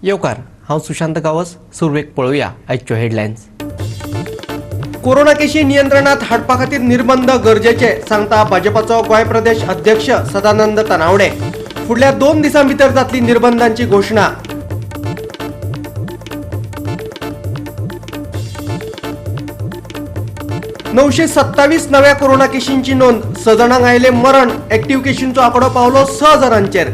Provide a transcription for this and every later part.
येवकार हांव सुशांत गावस. सुरवेक पळोवया आयच्यो हेडलायन्स. कोरोना केशी नियंत्रणात हाडपा खातीर निर्बंध गरजेचे सांगता भाजपाचो गोंय प्रदेश अध्यक्ष सदानंद तानावडे. फुडल्या 2 दिसां भितर जातली निर्बंधांची घोषणा. (927) नव्या कोरोना केशींची नोंद. 6 जाणांक आयले मरण. एक्टिव्ह केशींचो आंकडो पावलो 6,000चेर.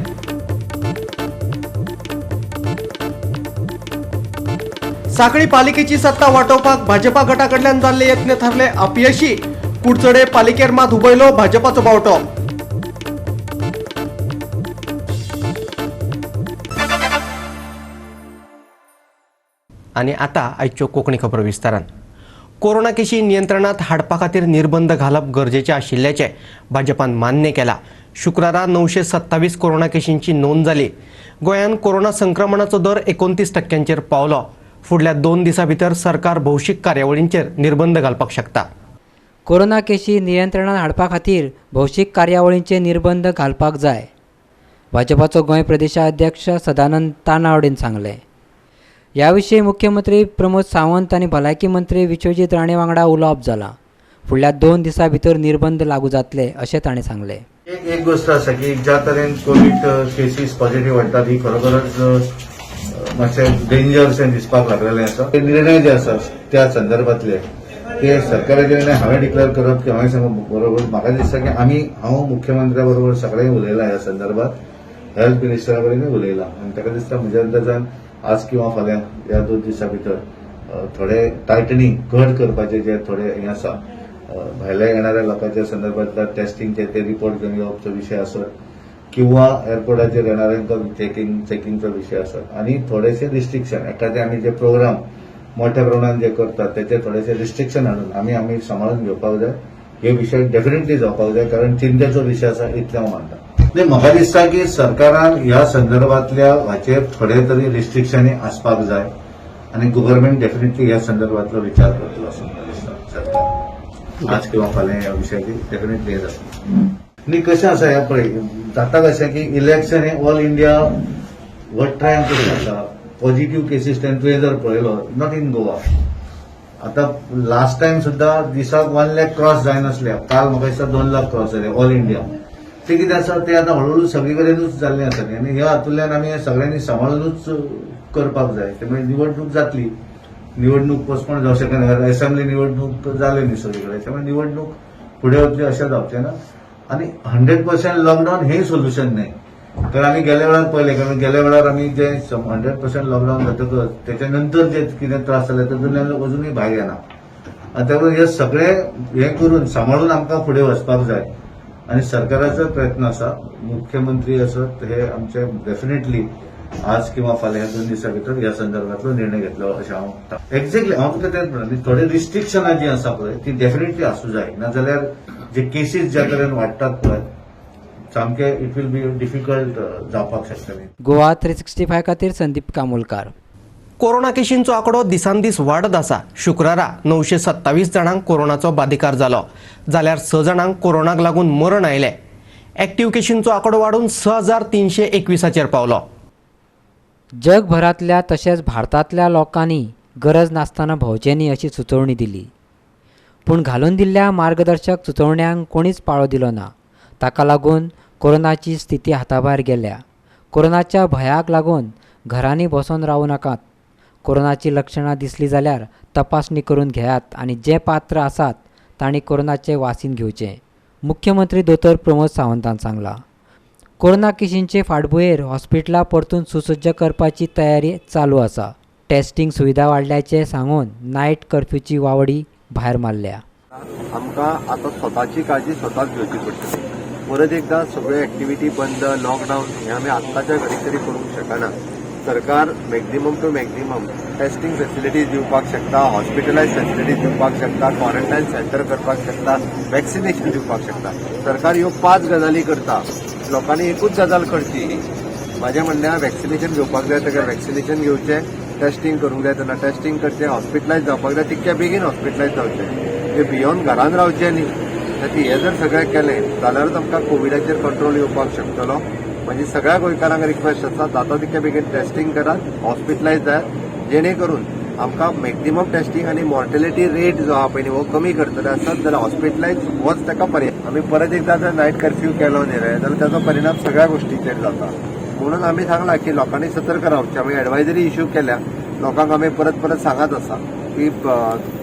सांखळी पालिकेची सत्ता वाटोवपाक भाजपा गटा कडल्यान जाल्ले यत्न थारले अपयशी. कुडचडे पालिकेर मात हुबयलो भाजपाचो बावटो. आनी आतां आयच्यो कोंकणी खबरो विस्तारान. कोरोना केशी नियंत्रणात हाडपा खातीर निर्बंध घालप गरजेचे आशिल्ल्याचें भाजपान मान्य केलां. शुक्रारा 927 कोरोना केशींची नोंद जाली. गोंयांत कोरोना संक्रमणाचो दर 29% पावलो. फुडल्या 2 दिसां भितर सरकार भौशीक कार्यावळींचेर निर्बंध घालपाक शकता. कोरोना केशी नियंत्रणात हाडपा खातीर भौशीक कार्यावळींचेर निर्बंध घालपाक जाय, भाजपाचो गोंय प्रदेशाध्यक्ष सदानंद तानावडेन सांगलें. ह्या विशीं मुख्यमंत्री प्रमोद सावंत आनी भलायकी मंत्री विश्वजीत राणे वांगडा उलोवप जालां. फुडल्या 2 दिसां भितर निर्बंध लागू जातले अशें ताणें सांगलें. एक गोष्ट आसा की ज्या तरेन कोविड केसीस पॉझिटिव्ह वाडटात ही खरोखरच मातशें डेंजरशें दिसपाक लागलेलें आसा. ते निर्णय जे आसा त्या संदर्भातले ते सरकाराचे निर्णय हांवें डिक्लेअर करप की हांवें सांगप बरोबर म्हाका दिसता की हांव मुख्यमंत्र्या बरोबर सगळ्यांक उलयलां ह्या संदर्भात. हेल्थ मिनिस्टरा कडेनूय उलयलां आनी ताका दिसता म्हज्या अंदाजान आज किंवा फाल्यां ह्या 2 दिसां भितर थोडे टायटनिंग घट करपाचे जे थोडे हें आसा भायल्या येणाऱ्या लोकांच्या संदर्भातल्या टेस्टिंगचे ते रिपोर्ट घेवन येवपचो विशय आसत किंवा एअरपोर्टाचेर येणाऱ्यांका चेकिंगचो विशय आसत आनी थोडेशे रिस्ट्रिक्शन एखादे आमी जे प्रोग्राम मोठ्या प्रमाणात जे करतात त्याचे थोडेशे रिस्ट्रिक्शन हाडून आमी सांबाळून घेवपाक जाय. हे विशय डेफिनेटली जावपाक जाय कारण चिंतेचो विशय आसा इतलें हांव मानता. म्हाका दिसता की सरकारान ह्या संदर्भातल्या हाचेर थोडे तरी रिस्ट्रिक्शनी आसपाक जाय आनी गव्हर्नमेंट डेफिनेटली ह्या संदर्भातलो विचार करतलो असो म्हाका दिसता. सरकार आज किंवा फाल्यां ह्या विशयाची डेफिनेटली हे जातलें. आनी कशें आसा ह्या पळय जाता कशें की इलेक्शन हे ऑल इंडिया वट्रायन कशें आसा. पॉझिटिव्ह केसीस तुवें जर पळयलो नॉट इन गोवा आतां लास्ट टायम सुद्धा दिसाक 1 लाख क्रॉस जायनासले. काल म्हाका दिसता 2 लाख क्रॉस जाले ऑल इंडिया. ते कितें आसा ते आतां हळूहळू सगळे कडेनूच जाल्लें आसा न्ही आनी ह्या हातूंतल्यान आमी हें सगळ्यांनी सांबाळूनूच करपाक जाय. त्यामुळे निवडणूक जातली. निवडणूक पोस्टपोन जावं शकना. असेंब्ली निवडणूक जाले न्ही सगळे कडेन. त्यामुळे निवडणूक फुडें वतली अशें जावचें ना. आनी 100% लॉकडावन हें सोल्युशन न्हय. तर आमी गेल्या वेळार पळयलें कारण गेल्या वेळार आमी जे 100% लॉकडावन जातकच त्याच्या नंतर जे कितें त्रास जाले तातूंतल्यान अजूनय भायर येना. आनी त्यामुळे हे सगळे हें करून सांबाळून आमकां फुडें वचपाक जाय आनी सरकाराचो प्रयत्न आसा. मुख्यमंत्री आसत हे आमचे डेफिनेटली आज किंवा फाल्यां ह्या 2 दिसां भितर ह्या संदर्भातलो निर्णय घेतलो अशें हांव एक्झॅक्टली हांव तुका तेंच म्हणटा. थोडे रिस्ट्रिक्शनां जी आसा पळय ती डेफिनेटली आसूं जाय. नाजाल्यार जे केसीस ज्या तरेन वाडटात पळय सामके इट वील बी डिफिकल्ट जावपाक शकतलें. गोवा 365 खातीर संदीप कामोलकार. कोरोना केशींचो आंकडो दिसान दीस वाडत आसा. शुक्रारा 927 जाणांक कोरोनाचो बाधिकार जालो जाल्यार 6 जाणांक कोरोनाक लागून मरण आयलें. एक्टिव्ह केशींचो आंकडो वाडून 6,321चेर पावलो. जगभरातल्या तशेंच भारतांतल्या लोकांनी गरज नासतना भोंवचें न्ही अशी सुचोवणी दिली. पूण घालून दिल्ल्या मार्गदर्शक सुचोवण्यांक कोणीच पाळो दिलो ना. ताका लागून कोरोनाची स्थिती हाताभायर गेल्या. कोरोनाच्या भयाक लागून घरांनी बसून रावूं नाकात. कोरोनाची लक्षणां दिसली जाल्यार तपासणी करून घेयात आनी जे पात्र आसात तांणी कोरोनाचे वासीन घेवचें, मुख्यमंत्री दोतोर प्रमोद सावंतान सांगलां. कोरोना केशींचे फाटभुंयेर हॉस्पिटलां परतून सुसज्ज करपाची तयारी चालू आसा. टेस्टिंग सुविधा वाडल्याचें सांगून नायट कर्फ्यूची वावडी भायर मारल्या. आमकां आतां स्वताची काळजी स्वताच घेवची पडटली. परत एकदां सगळ्यो एक्टिविटी बंद, लॉकडावन हे आमी आत्ताच्या घडी तरी करूंक शकना. सरकार maximum to maximum testing facilities दिवपाक शकता, हॉस्पिटलायज फॅसिलिटीज दिवपाक शकता, क्वॉरंटायन सेंटर करपाक शकता, वॅक्सिनेशन दिवपाक शकता. सरकार ह्यो 5 गजाली करता. लोकांनी एकूच गजाल करची. माझ्या म्हणण्यार वॅक्सिनेशन घेवपाक जाय तेका वॅक्सिनेशन घेवचें, टेस्टिंग करूंक जाय तेन्ना टेस्टिंग करचें, हॉस्पिटलायज जावपाक जाय तितक्या बेगीन हॉस्पिटलायज जावचें. हे भियोन घरान रावचें न्ही. हे जर सगळें केलें जाल्यारूच आमकां कोविडाचेर कंट्रोल येवपाक शकतलो. म्हणजे सगळ्या गोंयकारांक रिक्वेस्ट आसा जाता तितके बेगीन टेस्टिंग करात, हॉस्पिटलायज जायात, जेणे करून आमकां मॅक्झिमम टेस्टिंग आनी मॉर्टेलिटी रेट जो आहा पळय वो कमी करतले आसत जाल्यार हॉस्पिटलायज होच ताका पर्याय. आमी परत एकदा जर नायट कर्फ्यू केलो न्ही रे जाल्यार ताचो परिणाम सगळ्या गोष्टींचेर जाता. म्हणून आमी सांगला की लोकांनी सतर्क रावचें. आमी एडवायजरी इश्यू केल्या, लोकांक आमी परत परत सांगत आसा की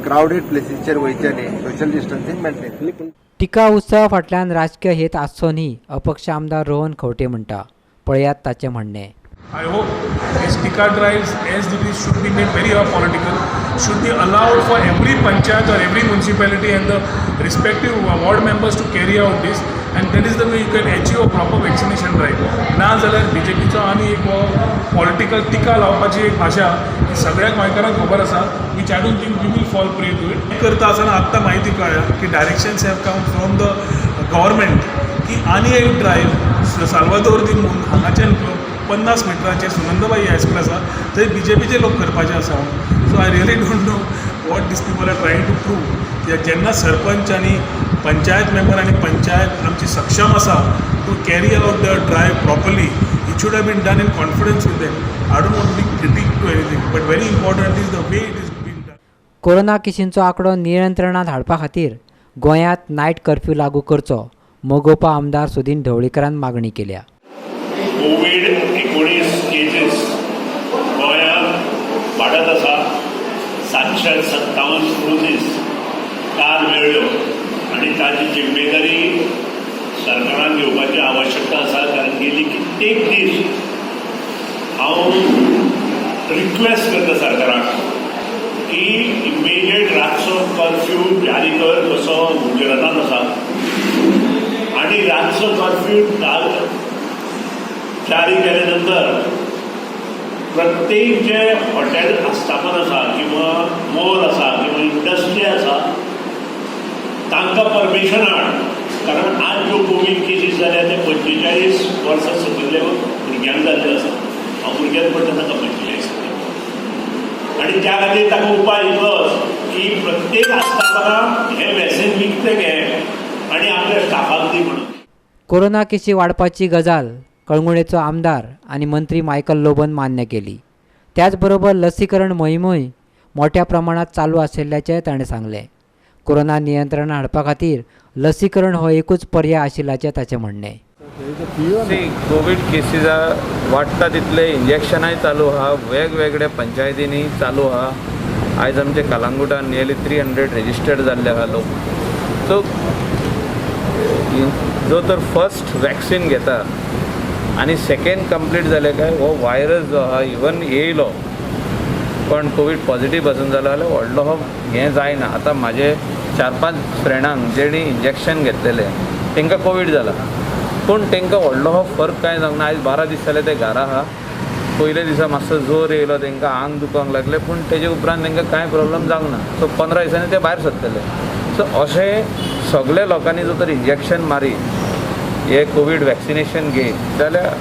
क्रावडेड प्लेसीसचेर वयचे न्ही, सोशल डिस्टन्सिंग मेंटेन. टिका उत्सवा फाटल्यान राजकीय हेत आसचो न्ही, अपक्ष आमदार रोहन खंवटे म्हणटा. पळयात ताचें म्हणणें. I hope these Tika drives, SDGs should be made very political, should be allowed for every panchayat or every municipality and the respective ward members to carry out this, and that is the way you can achieve a proper vaccination drive. ना जाल्यार BJPचो आनी एक political टिका लावपाची एक भाशा ही सगळ्या गोंयकारांक खबर आसा, which I don't think we will fall prey to it. करता आसतना आत्तां माहिती कळ्ळ्या की directions have come from the government की आनी एक ड्रायव्ह साल्वादोर दी मून हांगाच्यान 50 मिटराचेर सुनंदबाई हायस्कूल आसा थंय BJPचे लोक करपाचे आसा. So I really don't know what these people are trying to prove की जेन्ना सरपंच आनी पंचायत मेंबर आनी पंचायत आमची सक्षम आसा to carry out the drive properly, it should have been done in confidence with them. I don't want to be critic to anything, but very important is the way it is been done. Corona केशींचो आंकडो नियंत्रणांत हाडपा खातीर गोंयांत night curfew लागू करचो मोगोपा आमदार सुदीन ढवळीकरान मागणी केल्या. कोविड-19 केसीस गोंयांत वाडत आसा. 757 क्रुजीस काल मेळ्ळ्यो आनी ताची जिम्मेदारी सरकारान घेवपाची आवश्यकता आसा. कारण गेली कित्येक दीस हांव रिक्वेस्ट करता सरकाराक की इमिडिएट रातचो कर्फ्यू जारी कर, कसो गुजरातान आसा. आनी रातचो कर्फ्यू जारी केले नंतर प्रत्येक जे हॉटेल आस्थापन आसा किंवा मॉल आसा किंवा इंडस्ट्री आसा तांकां परमिशन हाड. कारण आज ज्यो कोवीड केसीस जाल्या ते 45 वर्सां सकयले भुरग्यांक जाल्ले आसा. हांव भुरग्यांक पडटा ताका 45. आनी त्या खातीर ताका उपाय इतलोच की प्रत्येक आस्थापनाक हे वॅक्सीन विकते घे आनी आपल्या स्टाफाक दी म्हणून. कोरोना केशी वाडपाची गजाल कळंगुटेचो आमदार आनी मंत्री मायकल लोबन मान्य केली. त्याचबरोबर लसीकरण मोहीमूय मोठ्या प्रमाणात चालू आशिल्ल्याचें ताणें सांगलें. कोरोना नियंत्रणांत हाडपा खातीर लसीकरण हो एकूच पर्याय आशिल्ल्याचें ताचें म्हणणें. कोविड केसीस वाडटा तितले इंजेक्शनाय चालू आहा, वेगवेगळ्या पंचायतींनी चालू आहा. आयज आमचे कलंगुटान नियरली 300 रेजिस्टर्ड जाल्ले आहा लोक. सो जो तर फर्स्ट वॅक्सीन घेता आनी सेकेंड कंप्लीट जालें काय हो व्हायरस जो आहा इवन येयलो पण कोविड पॉझिटिव्ह आसून जालो जाल्यार व्हडलो हो हें जायना. आतां म्हाजे 4-5 फ्रेंडांक जेणी इंजेक्शन घेतलेलें तांकां कोविड जाला पूण तांकां व्हडलो हो फर्क कांय जावना. आयज 12 दीस जाले ते घरा आहा. पयले दिसा मातसो जोर येयलो तांकां, आंग दुखोंक लागलें पूण तेजे उपरांत तांकां कांय प्रॉब्लम जावंक ना. सो 15 दिसांनी ते भायर सरतले. सो अशें सगळे लोकांनी जर तर इंजेक्शन मारी हे कोविड वॅक्सिनेशन घे जाल्यार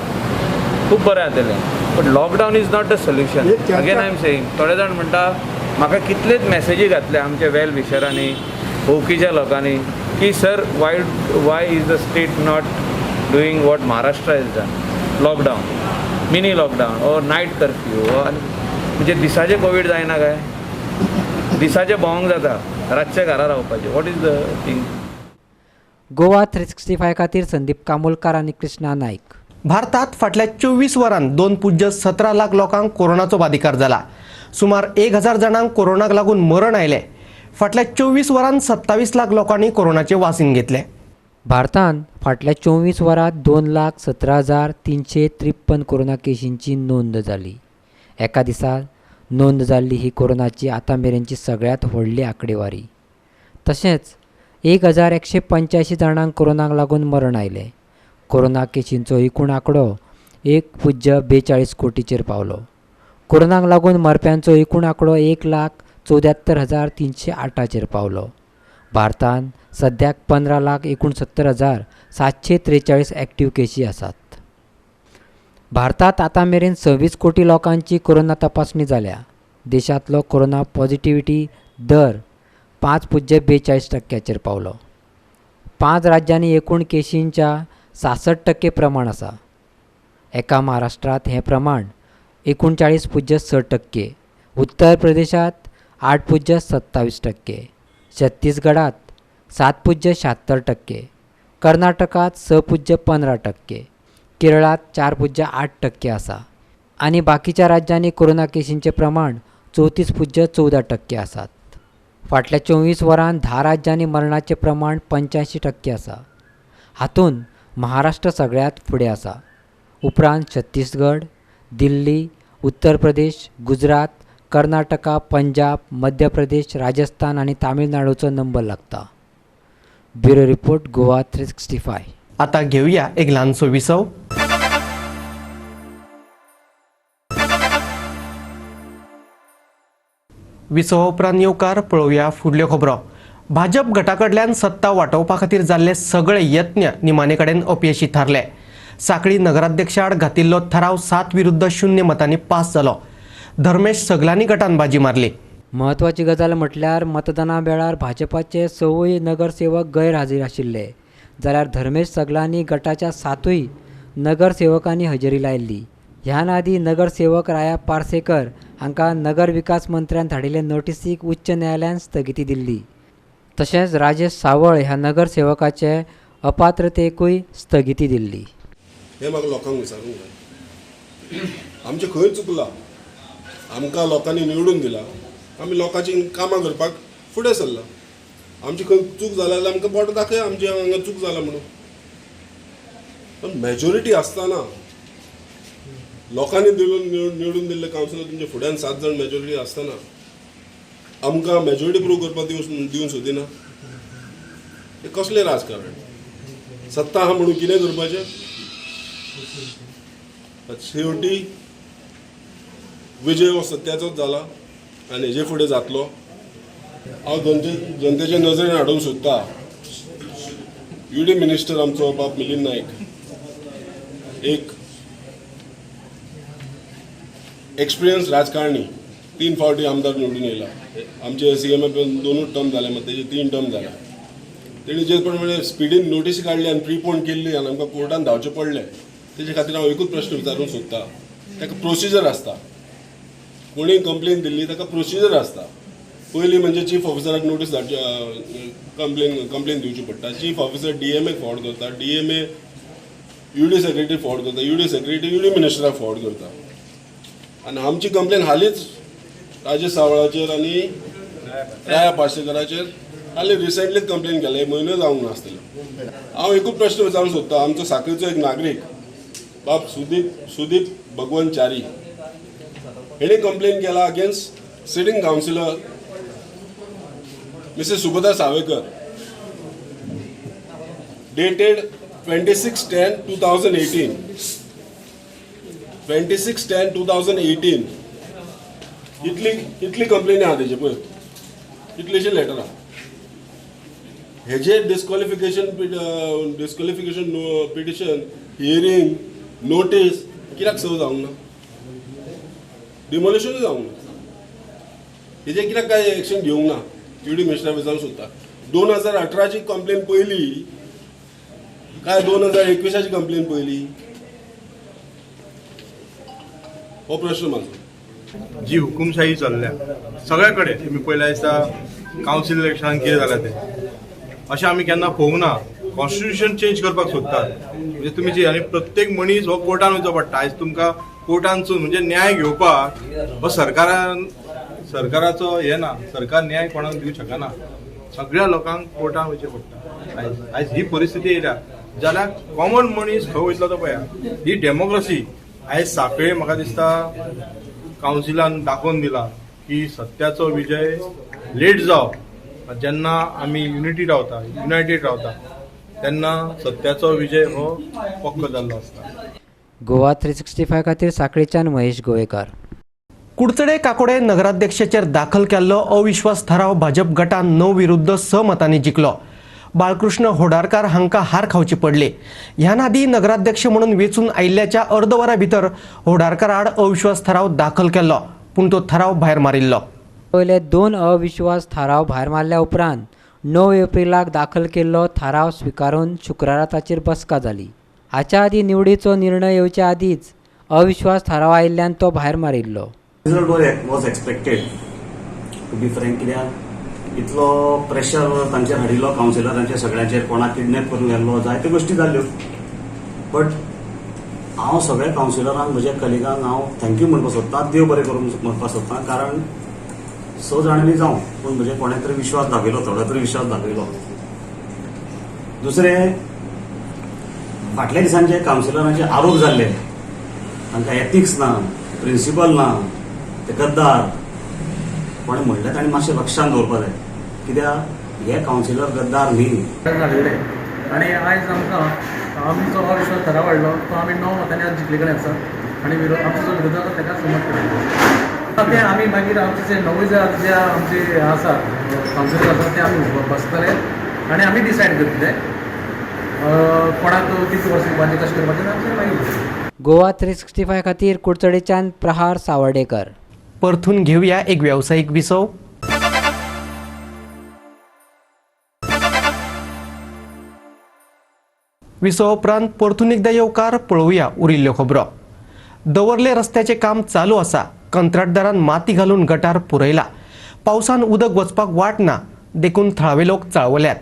खूब बरें जातलें. But lockdown is not the solution. Again I am saying थोडे जाण म्हणटा म्हाका कितलेच मॅसेजी घातल्या आमच्या वेल विशरांनी भोवकीच्या लोकांनी की sir Y is the state not doing what Maharashtra is done. Lockdown, mini lockdown और नायट कर्फ्यू म्हणजे दिसाचे कोविड जायना काय? दिसाचे भोंवंक जाता, रातचे घरा रावपाचें. What is the thing? Goa 365 खातीर संदीप कामोलकार आनी कृष्णा नायक. भारतात फाटल्या 24 वरांत 2.17 लाख लोकांक कोरोनाचो बाधिकार जाला. सुमार 1000 जाणांक कोरोनाक लागून मरण आयलें. फाटल्या 24 वरांत 27 लाख लोकांनी कोरोनाचे वासीन घेतले. भारतान फाटल्या 24 वरांत 2,17,353 कोरोना केशींची नोंद जाली. एका दिसाक नोंद जाल्ली ही कोरोनाची आतां मेरेनची सगळ्यांत व्हडली आंकडेवारी. तशेंच 1185 जाणांक कोरोनाक लागून मरण आयलें. कोरोना केशींचो एकूण आंकडो 1.42 कोटीचेर पावलो. कोरोनाक लागून मरप्यांचो एकूण आंकडो 1,74,308चेर पावलो. भारतान सद्याक 15,69,743 एक्टीव केशी आसात. भारतात आतां मेरेन 26 कोटी लोकांची कोरोना तपासणी जाल्या. देशांतलो कोरोना पॉझिटिव्हिटी दर 5.42% पावलो. 5 राज्यांनी एकूण केशींच्या 66% प्रमाण आसा. एका महाराष्ट्रात हे प्रमाण 39.6%, उत्तर प्रदेशात 8.27%, छत्तीसगडात 7.76%, कर्नाटकात 6.15%, केरळात 4.8% आसा आणि बाकीच्या राज्यांनी कोरोना केसींचे प्रमाण 34.14% आसात. फाटल्या 24 वरांत 10 राज्यांनी मरणाचे प्रमाण 85% आसा. हातून महाराष्ट्र सगळ्यात फुडें आसा. उपरांत छत्तीसगड, दिल्ली, उत्तर प्रदेश, गुजरात, कर्नाटका, पंजाब, मध्य प्रदेश, राजस्थान आणि तामिळनाडूचो नंबर लागता. Bureau report Goa 365. आता घेऊया एक ल्हानसो विसव. विसवा उपरांत येवकार पळोवया फुडल्यो खबरो. भाजप गटाकडल्यान सत्ता वांटोवपा खातीर जाल्ले सगळे यत्न निमाणे कडेन अपयशी थारले. सांखळी नगराध्यक्षा आड घातिल्लो थाराव 7-0 मतांनी पास जालो. धर्मेश सगलांनी गटान बाजी मारली. म्हत्वाची गजाल म्हटल्यार मतदाना वेळार भाजपाचे 6 नगरसेवक गैरहाजीर आशिल्ले, जाल्यार धर्मेश सगलांनी गटाच्या 7 नगरसेवकांनी हजेरी लायिल्ली. ह्या नादी नगरसेवक राया पार्सेकर हांकां नगर विकास मंत्र्यान धाडिल्ले नोटीसीक उच्च न्यायालयान स्थगिती दिल्ली. तशेंच राजेश सावळ ह्या नगरसेवकाचे अपात्रतेकूय स्थगिती दिल्ली. हे म्हाका लोकांक विचारूंक जाय, आमचें खंय चुकलां? आमकां लोकांनी निवडून दिला, आमी लोकांची कामां करपाक फुडें सरला. आमची खंय चूक जाल्या जाल्यार आमकां बोट दाखय आमची हांगा चूक जाला म्हणून. पण मेजॉरिटी आसतना लोकांनी निवडून दिल्ले कावन्सिलर तुमच्या फुड्यान 7 जण मेजॉरिटी आसतना आमकां मेजॉरिटी प्रूव करपाक दिवंक सोदिना. हे कसलें राजकारण? सत्ता आहा म्हणून कितें करपाचें? शेवटी विजय हो सत्याचोच जाला आनी हेजे फुडें जातलो. हांव जनतेचे नजरेन हाडूंक सोदता युडी मिनिस्टर आमचो बाब मिलिंद नायक एक एक्सपिरियन्स राजकारणी 3 फावटी आमदार निवडून येयला. आमचे सीएम 2 टर्म जाले, मात तेजे 3 टर्म जाला. तेणी जे प्रमाणे स्पिडीन नोटीस काडली आनी प्रिपोन केल्ली आनी आमकां कोर्टान धांवचें पडलें, तेजे खातीर हांव एकूच प्रश्न विचारूंक सोदता. ताका प्रोसिजर आसता, कोणी कंप्लेन दिल्ली ताका प्रोसिजर आसता. पयलीं म्हणजे चीफ ऑफिसराक नोटीस कंप्लेन दिवची पडटा. चीफ ऑफिसर DMA फॉर्वर्ड करता, DMA युडी सेक्रेटरी फॉर्वर्ड करता, युडी सेक्रेटरी युडी मिनिस्टराक फॉर्वर्ड करता. आनी आमची कंप्लेन हालींच राजेश सावळाचेर आनी राया पार्सेकराचेर हालीं रिसेंटलीच कंप्लेन केल्या, एक म्हयनो जावंक नासतलो. हांव एकूच प्रश्न विचारूंक सोदता. आमचो सांखळीचो एक नागरीक बाब सुदीप भगवंत च्यारी हेणे कंप्लेन केला against sitting councillor Mrs Subhadra Savekar, dated 26/10/2018. 26/10/2018 इतली कंप्लेनी आहा तेजे पळय, इतलेशे लेटर आहा. हेजे डिस्क्वॉलिफिकेशन पिटिशन हियरिंग नोटीस कित्याक सर्व जावंक ना? डिमोलिशनूय जावंक ना. हेजे कित्याक काय एक्शन घेवंक ना? युडी मिनिस्टराक विचारूंक सोदता. 2018ची कंप्लेन पयली काय 2021ची कंप्लेन पयली? हो प्रश्न म्हाजो. जी हुकुमशाही चल्ल्या सगळ्या कडेन तुमी पयल्या दिसा कावन्सील इलेक्शनान कितें जालें तें अशें आमी केन्ना पळोवंक ना. कॉन्स्टिट्यूशन चेंज करपाक सोदतात म्हणजे तुमी जी आनी प्रत्येक मनीस हो कोर्टान वचचो पडटा. आयज तुमकां कोर्टानसून म्हणजे न्याय घेवपाक हो सरकाराचो हे ना. सरकार न्याय कोणाक दिवंक शकना. सगळ्या लोकांक कोर्टान वयचें पडटा. आयज ही परिस्थिती येयल्या जाल्यार कॉमन मनीस खंय वयतलो तो पळया. ही डेमोक्रेसी आयज सांखळे म्हाका दिसता कावन्सिलान दाखोवन दिला की सत्याचो विजय लेट जावप. जेन्ना आमी युनायटेड रावता तेन्ना सत्याचो विजय हो पक्को जाल्लो आसता. गोवा 365 खातीर सांखळीच्यान महेश गोवेकार. कुडचडे काकोडे नगराध्यक्षाचेर दाखल केल्लो अविश्वास थाराव भाजप गटान 9-6 मतांनी जिखलो. बाळकृष्ण होडारकार हांकां हार खावची पडली. ह्या नादी नगराध्यक्ष म्हणून वेचून आयिल्ल्याच्या अर्द वरा भितर होडारकार आड अविश्वास थाराव दाखल केल्लो, पूण तो थाराव भायर मारिल्लो. पयले 2 अविश्वास थाराव भायर मारल्या उपरांत 9 एप्रिलाक दाखल केल्लो थाराव स्विकारून शुक्रारा ताचेर बसका जाली हाच्या आदी निवडीचो निर्णय येवच्या आदीच अविश्वास थाराव आयिल्ल्यान तो भायर मारिल्लो. Result was expected to be frank, कित्याक इतलो प्रेशर तांचेर हाडिल्लो कावन्सिलरांचे सगळ्यांचेर, कोणाक किडनॅप करून गेल्लो, जायत्यो गोश्टी जाल्यो. बट हांव सगळ्या कावन्सिलरांक, म्हज्या कलिगांक हांव थँक्यू म्हणपाक सोदतां, देव बरें करून म्हणपाक सोदतां. कारण 6 जाणांनी जावं, पूण म्हजे कोणें तरी विश्वास दाखयलो, थोडो तरी विश्वास दाखयलो. दुसरें, फाटल्या दिसांचे कावन्सिलरांचे आरोप जाल्ले, तांकां एथिक्स ना, प्रिन्सिपल ना, ते गद्दार. कोणें म्हणलें ताणें मातशें लक्षांत दवरपाक जाय, कित्याक हे कावन्सिलर गद्दार न्ही. आणि आयज आमकां आमचो अविश्वास थाराव वाडलो तो आमी 9 मतांनी आज जिखले कडेन आसा आनी आमचो जो विरोध आसा ताका समज केलो. ते आमी मागीर आमचे जे 9 जे आमचे आसा कावन्सिलर आसा ते आमी बसतले आनी आमी डिसायड करतले कोणाक कितें वर्स दिवपाचें, कशें करपाचें आमचें मागीर. गोवा 365 खातीर कुडचडेच्यान प्रहार सावर्डेकर. परतून घेऊया एक व्यावसायिक विसव. विसव उपरांत परतून एकदा येवकार पळोवया उरिल्ल्यो खबरो. दवरले रस्त्याचे काम चालू आसा. कंत्राटदारान माती घालून गटार पुरयला. पावसान उदक वचपाक वाट ना, देखून थळावे लोक चाळवल्यात.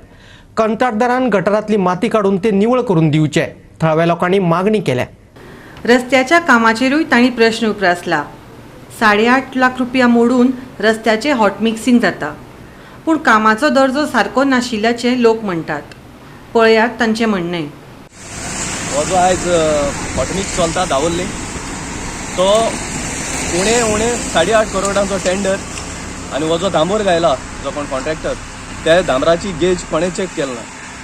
कंत्राटदारान गटारांतली माती काडून ते निवळ करून दिवचे, थळाव्या लोकांनी मागणी केल्या. रस्त्याच्या कामाचेरूय तांणी प्रश्न उप्रासला. 8.5 लाख रुपया मोडून रस्त्याचे हॉट मिक्सिंग जाता, पूण कामाचो दर्जो सारको नाशिल्ल्याचे लोक म्हणटात. पळयात तांचें म्हणणें. हो जो आयज हॉटमिक्स चलता दावल्ली तो उणे 8.5 करोडांचो टेंडर आनी हो जो दांबोर गायला जो कोण कॉन्ट्रॅक्टर त्या दांबराची गेज कोणें चॅक केली ना.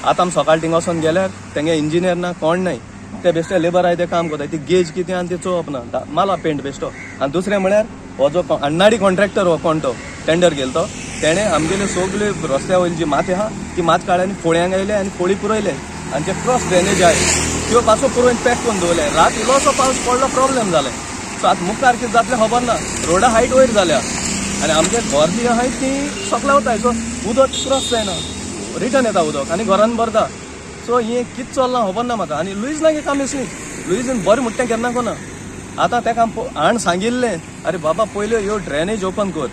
आतां आमी सकाळ थिंगा वचोन गेल्यार तेंगे इंजिनियर ना, कोण नाय, ते बेश्टे लेबर आहाय ते काम करता. ती गेज कितें आनी ती चोवप ना, माला पेंट बेश्टो. आनी दुसरें म्हळ्यार हो जो अन्नाडी कॉन्ट्रॅक्टर हो कोण तो टेंडर गेलो तो, तेणें आमगेले सगळे रस्त्या वयली जी माती आहा ती मात काडली आनी फोळ्यांक आयले आनी फोळी पुरयले आनी ते क्रॉस ड्रेनेज आहाय त्यो पासो पुरोवन पॅक करून दवरले. रात इल्लोसो पावस पडलो, प्रॉब्लेम जालें. सो आतां मुखार कितें जातलें खबर ना. रोडा हायट वयर जाल्या आनी आमचे घर जी आहाय ती सकला वताय, सो उदक क्रॉस जायना, रिटर्न येता उदक आनी घरान भरता. सो हें कितें चल्लां खबर ना म्हाका. आनी लुईज नागे काम दिसली, लुईजीन बरें म्हणटा केन्ना कोना. आतां ताका हांण सांगिल्लें, अरे बाबा पयल्यो ह्यो ड्रेनेज ओपन कर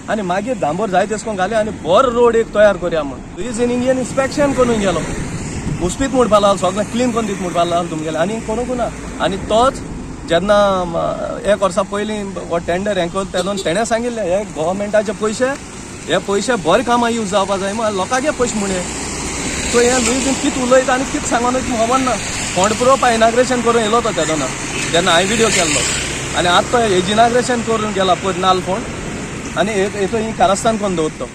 आनी मागीर दांबोर जाय तेसको घाले आनी बरो रोड एक तयार करया म्हण. लुईजीन इंडियन इन्स्पेक्शन करून गेलो, मुस्पीत म्हणपा लागलो, सगळें क्लीन करून दीत म्हणपा लागलो तुमगेले, आनी कोणूच ना. आनी तोच जेन्ना 1 वर्सा पयलीं हो टेंडर हें करता तेन्ना तेणें सांगिल्लें हे गव्हर्मेंटाचे पयशे, हे पयशे बरें कामां यूज जावपा जाय म्हण, लोकांगे पयशे म्हणे. सो हे लुईजीन कितें उलयता आनी कितें सांगोन खबर ना. फोंड पुरोवपा इनाग्रेशन करून येयलो तो तेदोना जेन्ना हांवें व्हिडियो केल्लो. आनी आतां तो हेजी इनाग्रेशन करून गेला पळय नाल फोंड आनी हेतू ही कारस्थान करून दवरतो.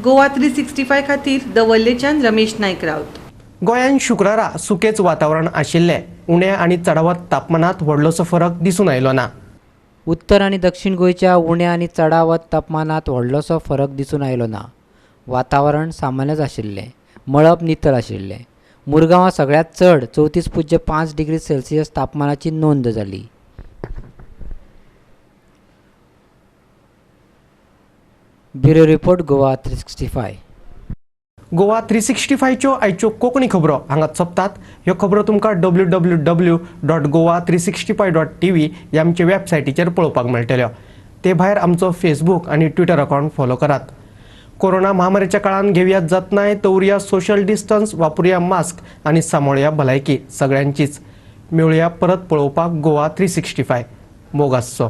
गोवा 365 खातीर दवल्लेच्यान रमेश नायक रावत. गोंयांत शुक्रारा सुकेच वातावरण आशिल्लें. उण्या आनी चडावत तापमानात व्हडलोसो फरक दिसून आयलो ना. उत्तर आनी दक्षिण गोंयच्या उण्या आनी चडावत तापमानात व्हडलोसो फरक दिसून आयलो ना. वातावरण सामान्यच आशिल्लें, मळब नितळ आशिल्लें. मुरगांवां सगळ्यांत चड 34.5 डिग्री सेल्सियस तापमानाची नोंद जाली. Bureau report Goa 365. गोवा 365 च्यो आयच्यो कोंकणी खबरो हांगाच सोंपतात. ह्यो खबरो तुमकां www.goa365.tv ह्या आमचे वेबसायटीचेर पळोवपाक मेळटल्यो. ते भायर आमचो फेसबूक आनी ट्विटर अकावंट फॉलो करात. कोरोना महामारीच्या काळान घेवया जतनाय, दवरया सोशल डिस्टन्स, वापरुया मास्क आनी सांबाळुया भलायकी सगळ्यांचीच. मेळुया परत पळोवपाक गोवा 365. मोग आसचो.